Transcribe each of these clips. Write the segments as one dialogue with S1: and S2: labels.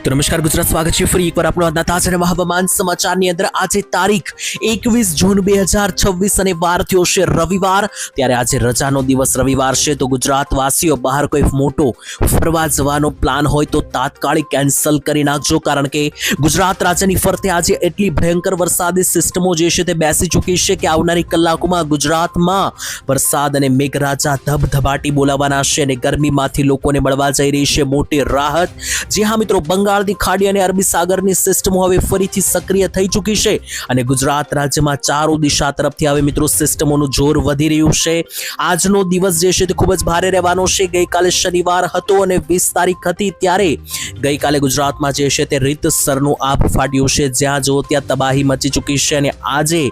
S1: તો નમસ્કાર ગુજરાત, સ્વાગત છે ફરી એકવાર આપણો આજના તાજા નવા હવામાન સમાચારની અંદર. આજે તારીખ 21 જૂન 2026 અને વાર થયો છે રવિવાર. ત્યારે આજે રજાનો દિવસ રવિવાર છે, તો ગુજરાત વાસીઓ બહાર કોઈ મોટો ફરવા જવાનો પ્લાન હોય તો તાત્કાલિક કેન્સલ કરી નાખજો, કારણ કે ગુજરાત રાજ્યની ફરતે આજે એટલી ભયંકર વરસાદી સિસ્ટમો જે છે તે બેસી ચૂકી છે કે આવનારી કલાકોમાં ગુજરાતમાં વરસાદ અને મેઘરાજા ધબધબાટી બોલાવવાના છે અને ગરમીમાંથી લોકોને મળવા જઈ રહી છે મોટી રાહત. જી હા મિત્રો, બંગાળની ખાડી અને અરબી સાગરની સિસ્ટમો હવે ફરીથી સક્રિય થઈ ચૂકી છે અને ગુજરાત રાજ્યમાં ચારો દિશા તરફથી હવે મિત્રો સિસ્ટમોનું જોર વધી રહ્યું છે. આજનો દિવસ જે છે તે ખૂબ જ ભારે રહેવાનો છે. ગઈકાલે શનિવાર હતો અને 20 તારીખ હતી, ત્યારે ગઈકાલે ગુજરાતમાં જે છે તે રીતસરનું આભ ફાટ્યું છે, જ્યાં જો ત્યાં તબાહી મચી ચૂકી છે અને આજે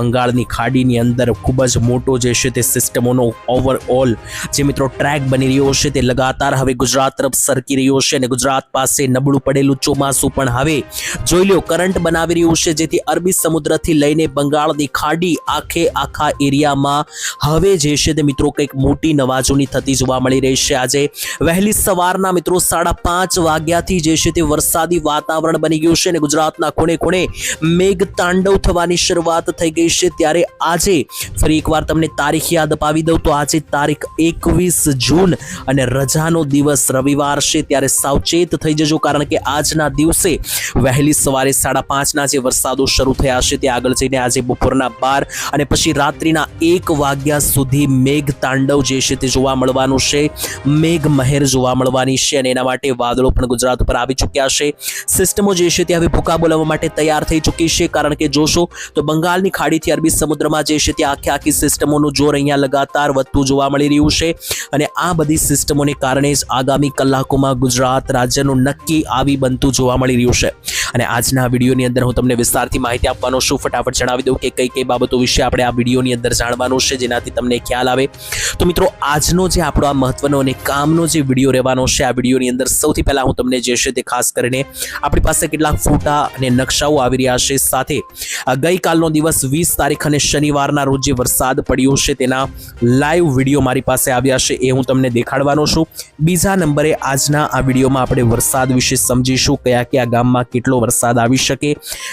S1: બંગાળની ખાડીની અંદર ખૂબ જ મોટો જે છે તે સિસ્ટમોનો ઓવરઓલ જે મિત્રો ટ્રેક બની રહ્યો છે તે લગાતાર હવે ગુજરાત તરફ સરકી રહ્યો છે અને ગુજરાત પાસે નબળું પડેલું ચોમાસું પણ હવે જોઈ લો કરંટ બનાવી રહ્યું છે, જેથી અરબી સમુદ્રથી લઈને બંગાળની ખાડી આખા એરિયામાં હવે જે છે તે મિત્રો કંઈક મોટી નવાજોની થતી જોવા મળી રહી છે. આજે વહેલી સવારના મિત્રો 5:30 વાગ્યાથી જે છે તે વરસાદી વાતાવરણ બની ગયું છે અને ગુજરાતના ખૂણે ખૂણે મેઘ તાંડવ થવાની શરૂઆત થઈ ગઈ છે. ત્યારે આજે ફરી એકવાર તમને તારીખ યાદ અપાવી દઉં તો આજે તારીખ 21 જૂન અને રજાનો દિવસ રવિવાર છે. ત્યારે સાવચેત થઈ જજો, કારણ કે આજના દિવસે વહેલી સવારે 5:30 જે વરસાદો શરૂ થયા છે તે આગળ જઈને આજે બપોરના 12 અને પછી રાત્રિના 1 વાગ્યા સુધી મેઘ તાંડવ જે છે તે જોવા મળવાનું છે, મેઘ મહેર જોવા મળવાની છે અને એના માટે વાદળો પણ ગુજરાત ઉપર આવી ચૂક્યા છે. સિસ્ટમો જે છે તે હવે ભૂકા બોલાવવા માટે તૈયાર થઈ ચૂકી છે, કારણ કે જોશો તો બંગાળની ખાડીથી અરબી સમુદ્રમાં જે છે તે આખી સિસ્ટમોનું જોર અહીંયા લગાતાર વધતું જોવા મળી રહ્યું છે અને આ બધી સિસ્ટમોને કારણે જ આગામી કલાકોમાં ગુજરાત રાજ્યનું નક્કી આવી બનતું જોવા મળી રહ્યું છે. અને આજના વિડીયોની અંદર હું તમને વિસ્તારથી માહિતી આપવાનો છું. ફટાફટ જણાવી દઉં કે કઈ બાબતો વિશે આપણે આ વિડીયોની અંદર જાણવાનું છે, જેનાથી તમને ખ્યાલ આવે. તો મિત્રો, આજનો જે આપણો આ મહત્વનો અને કામનો જે વિડીયો રહેવાનો છે, આ વિડીયોની અંદર સૌથી પહેલા હું તમને જે છે તે ખાસ કરીને આપણી પાસે કેટલાક ફોટા અને નકશાઓ આવી રહ્યા છે, સાથે ગઈકાલનો દિવસ 20 તારીખ અને શનિવારના રોજ જે વરસાદ પડ્યો છે તેના લાઈવ વિડીયો મારી પાસે આવ્યા છે, એ હું તમને દેખાડવાનો છું. બીજા નંબરે આજના આ વિડીયોમાં આપણે વરસાદ વિશે સમજીશું, કયા ગામમાં કેટલો વરસાદ આવી શકે,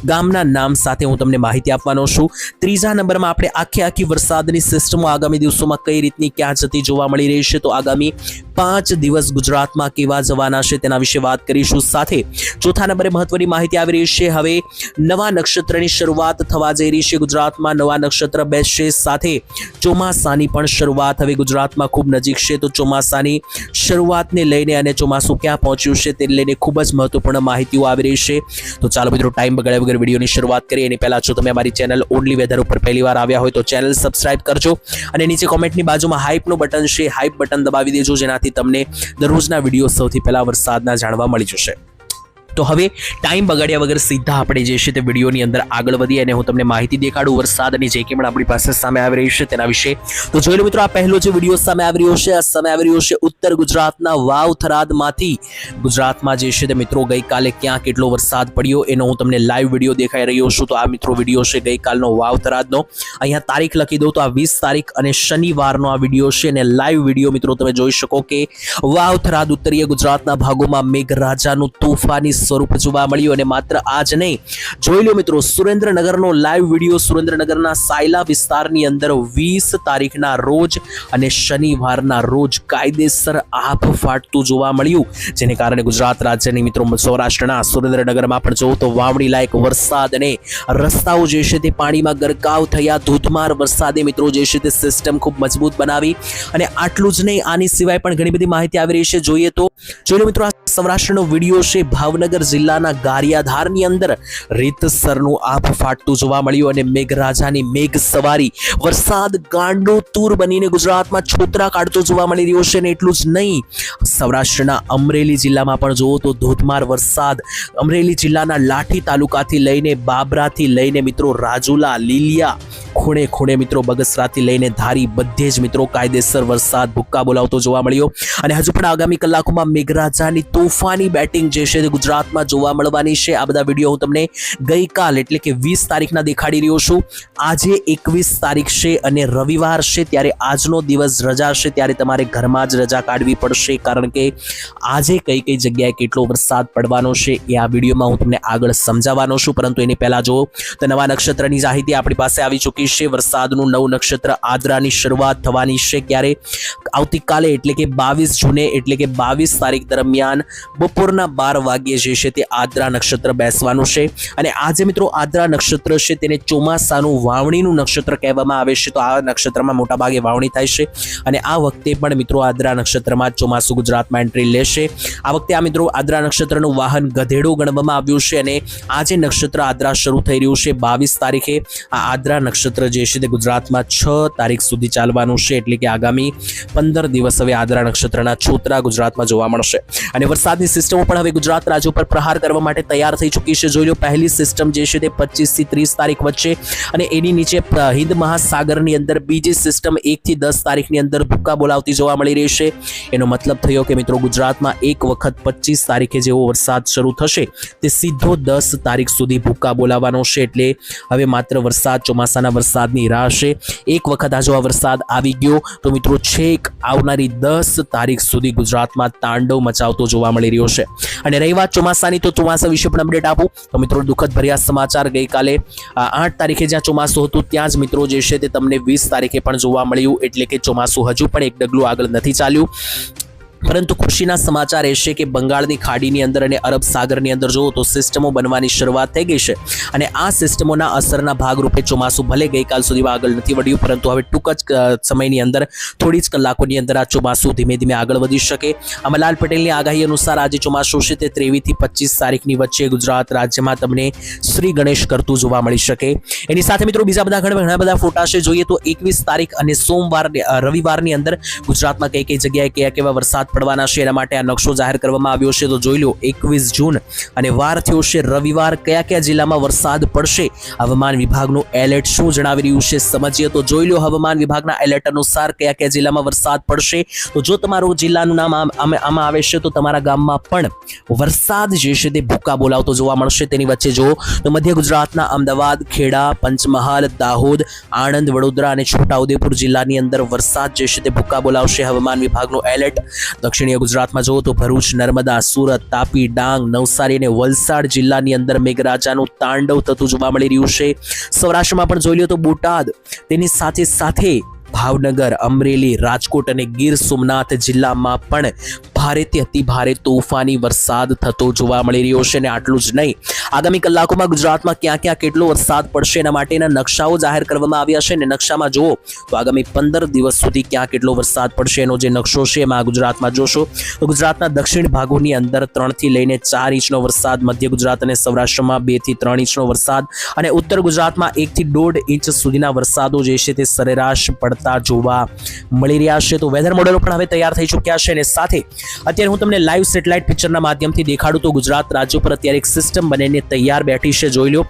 S1: ગામના નામ સાથે હું તમને માહિતી આપવાનો છું. ત્રીજા નંબરમાં આપણે આખી વરસાદની સિસ્ટમો આગામી દિવસોમાં કઈ રીતની ક્યાં જતી જોવા મળી રહી છે, તો આગામી 5 દિવસ ગુજરાતમાં કેવા જવાના છે તેના વિશે વાત કરીશું. સાથે ચોથા નંબરે મહત્વની માહિતી આવી રહી છે, હવે નવા નક્ષત્રની શરૂઆત થવા જઈ રહી છે. ગુજરાતમાં નવા નક્ષત્ર બેસશે, સાથે ચોમાસાની પણ શરૂઆત હવે ગુજરાતમાં ખૂબ નજીક છે. તો ચોમાસાની શરૂઆતને લઈને અને ચોમાસું ક્યાં પહોંચ્યું છે તે લઈને ખૂબ જ મહત્વપૂર્ણ માહિતીઓ આવી રહી છે. તો ચાલો મિત્રો, ટાઈમ બગાડ્યા વગર વિડીયોની શરૂઆત કરીએ. એની પહેલા જો તમે અમારી ચેનલ ઓનલી વેધર ઉપર પહેલીવાર આવ્યા હોય તો ચેનલ સબસ્ક્રાઇબ કરજો અને નીચે કોમેન્ટની બાજુમાં હાઇપનું બટન છે, હાઇપ બટન દબાવી દેજો, જેનાથી તમને દરરોજના વિડીયો સૌથી પહેલા વરસાદના જાણવા મળી જશે. તો હવે ટાઈમ બગાડ્યા વગર સીધા આપણે જે છે તે વિડીયોની અંદર આગળ વધીએ અને હું તમને માહિતી દેખાડું વરસાદની જે કે પણ આપણી પાસે સામે આવી રહી છે તેના વિશે. તો જોઈ લો મિત્રો, આ પહેલો જે વિડીયો સામે આવી રહ્યો છે, આ સામે આવી રહ્યો છે ઉત્તર ગુજરાતના વાવ થરાદમાંથી. ગુજરાતમાં જે છે તે મિત્રો ગઈકાલે ક્યાં કેટલો વરસાદ પડ્યો એનો હું તમને લાઈવ વિડીયો દેખાઈ રહ્યો છું. તો આ મિત્રો વિડીયો છે ગઈકાલનો વાવ થરાદનો. અહીંયા તારીખ લખી દઉં તો આ 20 તારીખ અને શનિવારનો આ વિડીયો છે અને લાઈવ વિડીયો મિત્રો તમે જોઈ શકો કે વાવ થરાદ ઉત્તરીય ગુજરાતના ભાગોમાં મેઘરાજાનું તોફાની સ્વરૂપ જોવા મળ્યું. અને માત્ર આજ નહીં, જોઈ લો મિત્રો, સુરેન્દ્રનગરનો લાઈવ વિડીયો સુરેન્દ્રનગરના સાયલા વિસ્તારની અંદર 20 તારીખના રોજ અને શનિવારના રોજ કાયદેસર આભ ફાટતું જોવા મળ્યું, જેને કારણે ગુજરાત રાજ્યની મિત્રો સૌરાષ્ટ્રના સુરેન્દ્રનગરમાં પણ જોવું તો વાવણી લાયક વરસાદ અને રસ્તાઓ જે છે તે પાણીમાં ગરકાવ થયા. ધોધમાર વરસાદે મિત્રો જે છે તે સિસ્ટમ ખૂબ મજબૂત બનાવી. અને આટલું જ નહીં, આની સિવાય પણ ઘણી બધી માહિતી આવી રહી છે. જોઈએ તો જોઈ લો મિત્રો, આ સૌરાષ્ટ્રનો વિડીયો છે ભાવનગર જિલ્લાના ગારિયાધારની અંદર રીતસરનું આભ ફાટતું જોવા મળ્યું અને મેઘરાજાની મેઘ સવારી વરસાદ ગાંડો તૂર બનીને ગુજરાતમાં છોતરા કાઢતો જોવા મળી રહ્યો છે. અને એટલું જ નહીં, સૌરાષ્ટ્રના અમરેલી જિલ્લામાં પણ જોવો તો ધોધમાર વરસાદ અમરેલી જિલ્લાના લાઠી તાલુકાથી લઈને બાબરાથી લઈને મિત્રો રાજુલા, લીલિયા, ખૂણે ખૂણે મિત્રો બગસરાથી લઈને ધારી, બધે જ મિત્રો કાયદેસર વરસાદ ભૂક્કા બોલાવતો જોવા મળ્યો. અને હજુ પણ આગામી કલાકોમાં મેઘરાજાની તોફાની બેટિંગ જે છે તે ગુજરાતમાં જોવા મળવાની છે. આ બધા વિડીયો હું તમને ગઈકાલ એટલે કે 20 તારીખના દેખાડી રહ્યો છું. આજે 21 તારીખ છે અને રવિવાર છે, ત્યારે આજનો દિવસ રજા છે, ત્યારે તમારે ઘરમાં જ રજા કાઢવી પડશે, કારણ કે આજે કઈ કઈ જગ્યાએ કેટલો વરસાદ પડવાનો છે એ આ વિડીયોમાં હું તમને આગળ સમજાવવાનો છું. પરંતુ એની પહેલા જો તો નવા નક્ષત્રની માહિતી આપણી પાસે આવી ચૂકી છે. વરસાદનું નવું નક્ષત્ર આદ્રાની શરૂઆત થવાની છે. ક્યારે? આવતીકાલે એટલે કે 22 જૂને એટલે કે 22 તારીખ દરમિયાન બપોરના 12 વાગ્યે જે છે તે આદ્રા નક્ષત્ર બેસવાનું છે. અને આજે મિત્રો આદ્રા નક્ષત્ર છે તેને ચોમાસાનું વાવણીનું નક્ષત્ર કહેવામાં આવે છે. તો આ નક્ષત્રમાં મોટા ભાગે વાવણી થાય છે અને આ વખતે પણ મિત્રો આદ્રા નક્ષત્રમાં ચોમાસું ગુજરાતમાં એન્ટ્રી લેશે. આ વખતે આ મિત્રો આદ્રા નક્ષત્રનું વાહન ગધેડો ગણવામાં આવ્યું છે અને આજે નક્ષત્ર આદ્રા શરૂ થઈ રહ્યું છે 22 તારીખે. આ આદ્રા નક્ષત્ર જે છે તે ગુજરાતમાં 6 તારીખ સુધી ચાલવાનું છે, એટલે કે આગામી 15 દિવસ હવે આદ્રા નક્ષત્રના છોતરા ગુજરાતમાં જોવા મળશે. અને વરસાદની સિસ્ટમો પણ હવે ગુજરાત રાજ્ય ઉપર પ્રહાર કરવા માટે તૈયાર થઈ ચૂકી છે. જોઈ લો, પહેલી સિસ્ટમ જે છે તે 25 થી 30 તારીખ વચ્ચે અને એની નીચે હિન્દ મહાસાગરની અંદર બીજી સિસ્ટમ 1 થી 10 તારીખની અંદર ભૂક્કા બોલાવતી જોવા મળી રહી છે. એનો મતલબ થયો કે મિત્રો ગુજરાતમાં એક વખત 25 તારીખે જેવો વરસાદ શરૂ થશે તે સીધો 10 તારીખ સુધી ભૂક્કા બોલાવવાનો છે. એટલે હવે માત્ર વરસાદ, ચોમાસાના વરસાદની રાહ છે. એક વખત આ જો આ વરસાદ આવી ગયો તો મિત્રો છેક આવનારી 10 તારીખ સુધી ગુજરાતમાં તાંડવ મચાવતો જોવા મળી રહ્યો છે. અને રહી વાત ચોમાસાની, તો ચોમાસા વિશે પણ અપડેટ આપું તો મિત્રો દુઃખદ ભર્યા સમાચાર. ગઈકાલે 8 તારીખે જ્યાં ચોમાસું હતું ત્યાં જ મિત્રો જે છે તે તમને 20 તારીખે પણ જોવા મળ્યું, એટલે કે ચોમાસું હજુ પણ એક ડગલું આગળ નથી ચાલ્યું. પરંતુ ખુશીના સમાચાર એ છે કે બંગાળની ખાડીની અંદર અને અરબ સાગરની અંદર જુઓ તો સિસ્ટમો બનવાની શરૂઆત થઈ ગઈ છે. અને આ સિસ્ટમોના અસરના ભાગરૂપે ચોમાસું ભલે ગઈકાલ સુધીમાં આગળ નથી વધ્યું, પરંતુ હવે ટૂંક જ સમયની અંદર, થોડી જ કલાકોની અંદર આ ચોમાસું ધીમે ધીમે આગળ વધી શકે. અમરલાલ પટેલની આગાહી અનુસાર આજે ચોમાસું છે તે 23 થી 25 તારીખની વચ્ચે ગુજરાત રાજ્યમાં તમને શ્રી ગણેશ કરતું જોવા મળી શકે. એની સાથે મિત્રો બીજા બધા ઘણા બધા ફોટા છે. જોઈએ તો 21 તારીખ અને સોમવાર રવિવારની અંદર ગુજરાતમાં કઈ કઈ જગ્યાએ કયા કેવા વરસાદ પડવાના છે એના માટે આ નકશો જાહેર કરવામાં આવ્યો છે. તો જોઈ લો, 21 જૂન અને વાર થયો છે રવિવાર. કયા કયા જિલ્લામાં વરસાદ પડશે, હવામાન વિભાગનું એલર્ટ શું જણાવી રહ્યું છે સમજીએ. તો જોઈ લો, હવામાન વિભાગના એલર્ટ અનુસાર કયા કયા જિલ્લામાં વરસાદ પડશે. તો જો તમારું જિલ્લાનું નામ આમાં આવે છે તો તમારા ગામમાં પણ વરસાદ જે છે તે ભૂક્કા બોલાવતો જોવા મળશે. તેની વચ્ચે જો તો મધ્ય ગુજરાતના અમદાવાદ, ખેડા, પંચમહાલ, દાહોદ, આણંદ, વડોદરા અને છોટાઉદેપુર જિલ્લાની અંદર વરસાદ જે છે તે ભૂક્કા બોલાવશે. હવામાન વિભાગનું એલર્ટ. દક્ષિણીય ગુજરાતમાં જુઓ તો ભરૂચ, નર્મદા, સુરત, તાપી, ડાંગ, નવસારી અને વલસાડ જિલ્લાની અંદર મેઘરાજાનું તાંડવ થતું જોવા મળી રહ્યું છે. સૌરાષ્ટ્રમાં પણ જોઈ લો તો બોટાદ, તેની સાથે સાથે ભાવનગર, અમરેલી, રાજકોટ અને ગીર સોમનાથ જિલ્લામાં પણ ભારેથી અતિ ભારે તોફાની વરસાદ થતો જોવા મળી રહ્યો છે. અને આટલું જ નહીં, આગામી કલાકોમાં ગુજરાતમાં ક્યાં ક્યાં કેટલો વરસાદ પડશે એના માટેના નકશાઓ જાહેર કરવામાં આવ્યા છે. અને નકશામાં જુઓ તો આગામી 15 દિવસ સુધી ક્યાં કેટલો વરસાદ પડશે એનો જે નકશો છે એમાં ગુજરાતમાં જોશો તો ગુજરાતના દક્ષિણ ભાગોની અંદર 3 થી લઈને 4 ઇંચનો વરસાદ, મધ્ય ગુજરાત અને સૌરાષ્ટ્રમાં 2 થી 3 ઇંચનો વરસાદ અને ઉત્તર ગુજરાતમાં 1 થી 1.5 ઇંચ સુધીના વરસાદો જે છે તે સરેરાશ પડતા જોવા મળી રહ્યા છે. તો વેધર મોડેલો પણ હવે તૈયાર થઈ ચૂક્યા છે. અને સાથે અત્યારે હું તમને લાઈવ સેટેલાઇટ પિક્ચરના માધ્યમથી દેખાડું તો ગુજરાત રાજ્ય પર અત્યારે એક સિસ્ટમ બનીને તૈયાર બેઠી છે. જોઈ લો,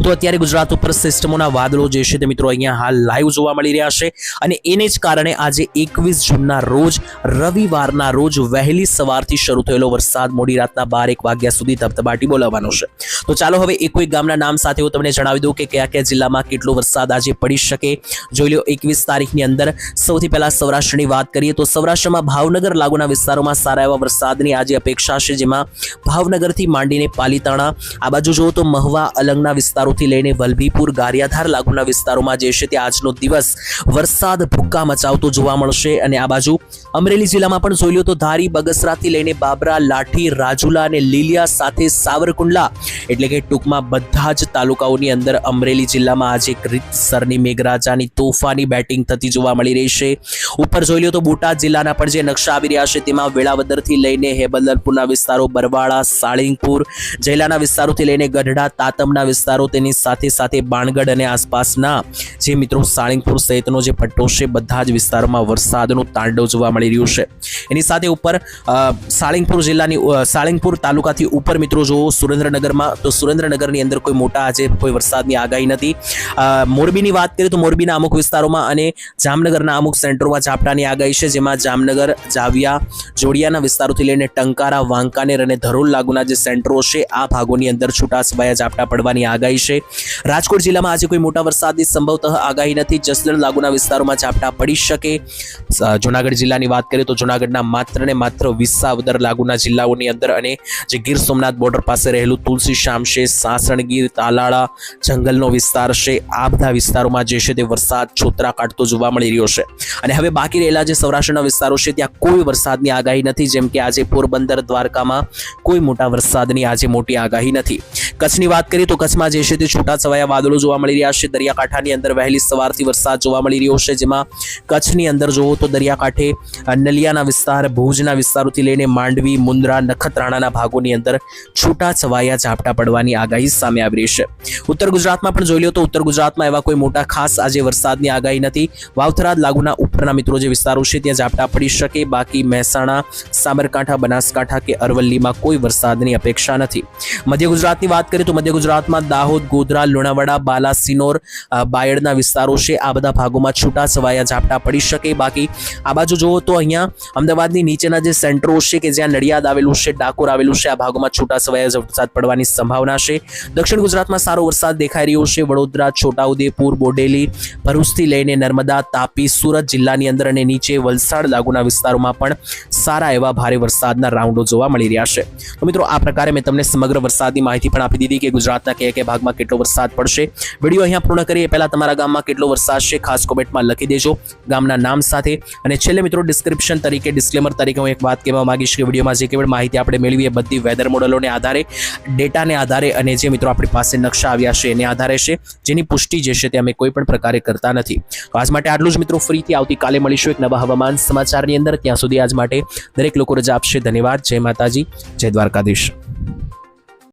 S1: તો અત્યારે ગુજરાત ઉપર સિસ્ટમોના વાદળો જે છે તે મિત્રો અહીંયા હાલ લાઈવ જોવા મળી રહ્યા છે. અને એને જ કારણે આજે 21 જૂનના રોજ રવિવારના રોજ વહેલી સવારથી શરૂ થયેલો વરસાદ મોડી રાતના 12-1 વાગ્યા સુધી ધબધબાટી બોલાવવાનો છે. તો ચાલો હવે એક ગામના નામ સાથે હું તમને જણાવી દઉં કે કયા કયા જિલ્લામાં કેટલો વરસાદ આજે પડી શકે. જોઈ લો, 21 તારીખની અંદર સૌથી પહેલા સૌરાષ્ટ્રની વાત કરીએ તો સૌરાષ્ટ્રમાં ભાવનગર લાગુના વિસ્તારોમાં સારા એવા વરસાદની આજે અપેક્ષા છે, જેમાં ભાવનગરથી માંડીને પાલીતાણા, આ બાજુ જુઓ તો મહુવા, અલંગના વિસ્તારો થી લઈને વલભીપુર, ગારિયાધાર લાગુના વિસ્તારોમાં જે છે તે આજનો દિવસ વરસાદ ભૂક્કા મચાવતો જોવા મળશે. અને આ બાજુ અમરેલી જિલ્લામાં પણ જોઈ લો તો ધારી, બગસરાથી લઈને બાબરા, લાઠી, રાજુલા અને લીલિયા સાથે સાવરકુંડલા, એટલે કે ટૂંકમાં બધા જ તાલુકાઓની અંદર અમરેલી જિલ્લામાં આજે એક રીતસરની મેઘરાજાની તોફાની બેટિંગ થતી જોવા મળી રહી છે. ઉપર જોઈ લો તો બોટાદ જિલ્લાના પણ જે નકશા આવી રહ્યા છે તેમાં વેળાવદરથી લઈને હેબલદરપુરના વિસ્તારો, બરવાળા, સાળીંગપુર, જયલાના વિસ્તારોથી લઈને ગઢડા, તાતમના વિસ્તારો, તેની સાથે બાણગઢ અને આસપાસના જે મિત્રો સાળંગપુર સહિતનો જે પટ્ટો છે બધા જ વિસ્તારોમાં વરસાદનું તાંડવ જોવા મળી રહ્યું છે. એની સાથે ઉપર સાળંગપુર તાલુકાથી ઉપર મિત્રો જો સુરેન્દ્રનગરમાં, તો સુરેન્દ્રનગરની અંદર કોઈ મોટા આજે કોઈ વરસાદની આગાહી નથી. મોરબીની વાત કરીએ તો મોરબીના અમુક વિસ્તારોમાં અને જામનગરના અમુક સેન્ટરોમાં ઝાપટાની આગાહી છે, જેમાં જામનગર, જાવિયા, જોડિયાના વિસ્તારોથી લઈને ટંકારા, વાંકાનેર અને ધરોલ લાગુના જે સેન્ટરો છે આ ભાગોની અંદર છૂટાછવાયા ઝાપટા પડવાની આગાહી છે. રાજકોટ જિલ્લામાં આજે કોઈ મોટા વરસાદની સંભવતઃ આગાહી નથી. જસદણ લાગુના વિસ્તારોમાં ઝાપટા પડી શકે. જુનાગઢ જિલ્લાની વાત કરીએ તો જુનાગઢના માત્ર ને માત્ર વિસાવદર લાગુના જિલ્લાઓની અંદર અને જે ગીર સોમનાથ બોર્ડર પાસે રહેલું તુલસીશ્યામ છે, સાસણગીર, તાલાળા જંગલનો વિસ્તાર છે, આ બધા વિસ્તારોમાં જે છે તે વરસાદ છોતરા કાઢતો જોવા મળી રહ્યો છે. અને હવે બાકી રહેલા જે સૌરાષ્ટ્રના વિસ્તારો છે ત્યાં કોઈ વરસાદની આગાહી નથી, જેમ કે આજે પોરબંદર, દ્વારકામાં કોઈ મોટા વરસાદની આજે મોટી આગાહી નથી. કચ્છની વાત કરીએ તો કચ્છમાં જે છે તે છૂટાછવાયા વાદળો જોવા મળી રહ્યા છે. દરિયાકાંઠાની અંદર વહેલી સવારથી વરસાદ જોવા મળી રહ્યો છે, જેમાં કચ્છની અંદર જોવો તો દરિયાકાંઠે નલિયાના વિસ્તાર, ભુજના વિસ્તારોથી લઈને માંડવી, મુન્દ્રા, નખત્રાણાના ભાગોની અંદર છૂટાછવાયા ઝાપટા પડવાની આગાહી સામે આવી રહી છે. ઉત્તર ગુજરાતમાં પણ જોઈ લો તો ઉત્તર ગુજરાતમાં એવા કોઈ મોટા ખાસ આજે વરસાદની આગાહી નથી. વાવથરાદ લાગુના ઉપરના મિત્રો જે વિસ્તારો છે ત્યાં ઝાપટા પડી શકે. બાકી મહેસાણા, સાબરકાંઠા, બનાસકાંઠા કે અરવલ્લીમાં કોઈ વરસાદની અપેક્ષા નથી. મધ્ય ગુજરાતની વાત કરીએ તો મધ્ય ગુજરાતમાં દાહોદ, ગોધરા, લુણાવાડા, બાલાસિનોર, બાયડના વિસ્તારો છે આ બધા ભાગોમાં છૂટાછવાયા ઝાપટા પડી શકે. બાકી આ બાજુ જુઓ તો અહીંયા અમદાવાદની નીચેના જે સેન્ટરો છે કે જ્યાં નડિયાદ આવેલું છે, ડાકોર આવેલું છે, આ ભાગોમાં છૂટાછવાયા વરસાદ પડવાની સંભાવના છે. દક્ષિણ ગુજરાતમાં સારો વરસાદ દેખાઈ રહ્યો છે. વડોદરા, છોટાઉદેપુર, બોડેલી, ભરૂચથી લઈને નર્મદા, તાપી, સુરત જિલ્લાની અંદર અને નીચે વલસાડ લાગુના વિસ્તારોમાં પણ સારા એવા ભારે વરસાદના રાઉન્ડો જોવા મળી રહ્યા છે. તો મિત્રો આ પ્રકારે મેં તમને સમગ્ર વરસાદની માહિતી પણ આપી દીધી કે ગુજરાતના કયા ભાગમાં કેટલો વરસાદ પડશે. વિડીયો અહીંયા પૂર્ણ કરીએ પહેલા તમારા ગામમાં કેટલો વરસાદ છે ખાસ કોમેન્ટમાં લખી દેજો ગામના નામ સાથે. અને છેલ્લે મિત્રો ડિસ્ક્રિપ્શન તરીકે, ડિસ્ક્લેમર તરીકે હું એક વાત કહેવા માંગીશ કે વિડીયોમાં જે કેવળ માહિતી આપણે મેળવી એ બધી વેધર મોડલોને આધારે, ડેટાને આધારે અને જે મિત્રો આપણી પાસે નકશા આવ્યા છે એને આધારે છે, જેની પુષ્ટિ જે છે તે અમે કોઈ પણ પ્રકારે કરતા નથી. તો આજ માટે આટલું જ મિત્રો. ફરીથી આવતીકાલે મળીશું એક નવા હવામાન સમાચારની અંદર. ત્યાં સુધી આજ માટે દરેક લોકો રજા આપશે. ધન્યવાદ. જય માતાજી, જય દ્વારકાધીશ.